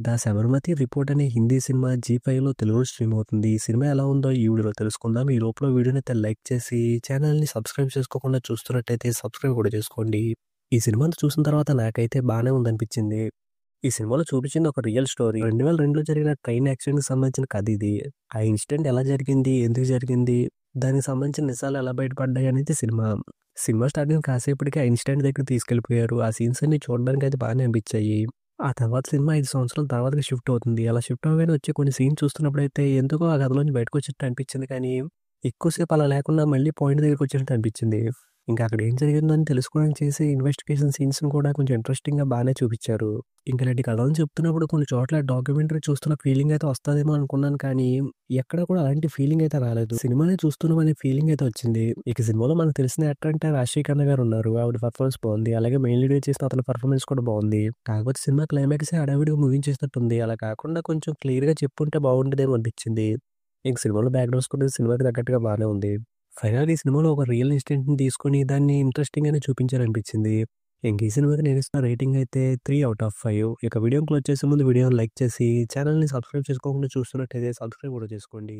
'The Sabarmati report' అనే Hindi cinema జీ5లో తెలుగులో stream అవుతుంది. ఈ సినిమా ఎలా ఉందో ఈ వీడియోలో తెలుసుకుందాం. ఈ లోపల వీడియోనైతే లైక్ చేసి ఛానల్‌ని సబ్స్క్రైబ్ చేసుకోకుండా చూస్తున్నట్టయితే సబ్స్క్రైబ్ కూడా చేసుకోండి. ఈ సినిమాని చూసిన తర్వాత నాకైతే బానే ఉందనిపించింది. ఈ సినిమాలో చూపించింది ఒక రియల్ స్టోరీ. 2002లో జరిగిన ట్రైన్ యాక్సిడెంట్‌కి సంబంధించిన కథ ఇది. ఆ ఇన్సిడెంట్ ఎలా జరిగింది? ఎందుకు జరిగింది? దానికి సంబంధించిన నిజాలు ఎలా బయటపడ్డాయి అనేది సినిమా. సినిమా స్టార్టింగ్ కాసేపటికి ఆ ఇన్సిడెంట్ దగ్గరికి తీసుకెళ్ళిపోయారు. ఆ సీన్స్ అన్నీ చూడడానికైతే బానే అనిపించాయి. ఆ తర్వాత సినిమా 5 సంవత్సరాల తర్వాతకి షిఫ్ట్ అవుతుంది. అలా షిఫ్ట్ అవ్వగానే వచ్చే కొన్ని సీన్స్ చూస్తున్నప్పుడైతే ఎందుకో ఆ కథలోంచి బయటకొచ్చినట్టు అనిపించింది కానీ, ఎక్కువ సేపు అలా లేకుండా మళ్ళీ పాయింట్ దగ్గరికొచ్చినట్టు అనిపించింది. ఇంకా అక్కడ ఏం జరిగిందో అని తెలుసుకోవడానికి చేసే ఇన్వెస్టిగేషన్ సీన్స్‌ని కూడా కొంచెం ఇంట్రెస్టింగ్‌గా బానే చూపిచ్చారు. ఇంక ఇలాంటి కథలను చెప్తున్నప్పుడు కొన్ని చోట్ల డాక్యుమెంటరీ చూస్తున్న ఫీలింగ్ అయితే వస్తదేమో అనుకున్నాను కానీ, ఎక్కడ కూడా అలాంటి ఫీలింగ్ అయితే రాలేదు. సినిమానే చూస్తున్నాం అనే ఫీలింగ్ అయితే వచ్చింది. ఇక సినిమాలో మనకు తెలిసిన యాక్టర్ అంటే రాజశేఖర్ ఖన్నా గారు ఉన్నారు. ఆవిడ పెర్ఫార్మన్స్ బావుంది. అలాగే మెయిన్ లీడ్‌గా చేసిన అతని పెర్ఫార్మన్స్ కూడా బావుంది. కాకపోతే సినిమా క్లైమాక్సే హడావిడిగా ముగించేసినట్టుంది. అలా కాకుండా కొంచెం క్లియర్‌గా చెప్పుంటే బాగుండేదేమో అనిపించింది. ఇంక సినిమాలో బ్యాక్‌గ్రౌండ్ స్కోర్ సినిమాకి తగ్గట్టుగా బానే ఉంది. ఫైనల్‌గా ఈ సినిమాలో ఒక రియల్ ఇన్సిడెంట్‌ని తీసుకొని దాన్ని ఇంట్రెస్టింగ్‌గానే చూపించారనిపించింది. ఇంక ఈ సినిమాకి నేనిస్తున్న రేటింగ్ అయితే 3/5. ఇక వీడియోని క్లోజ్ చేసే ముందు వీడియోని లైక్ చేసి ఛానల్‌ని సబ్స్క్రైబ్ చేసుకోకుండా చూస్తున్నట్టయితే సబ్స్క్రైబ్ కూడా చేసుకోండి.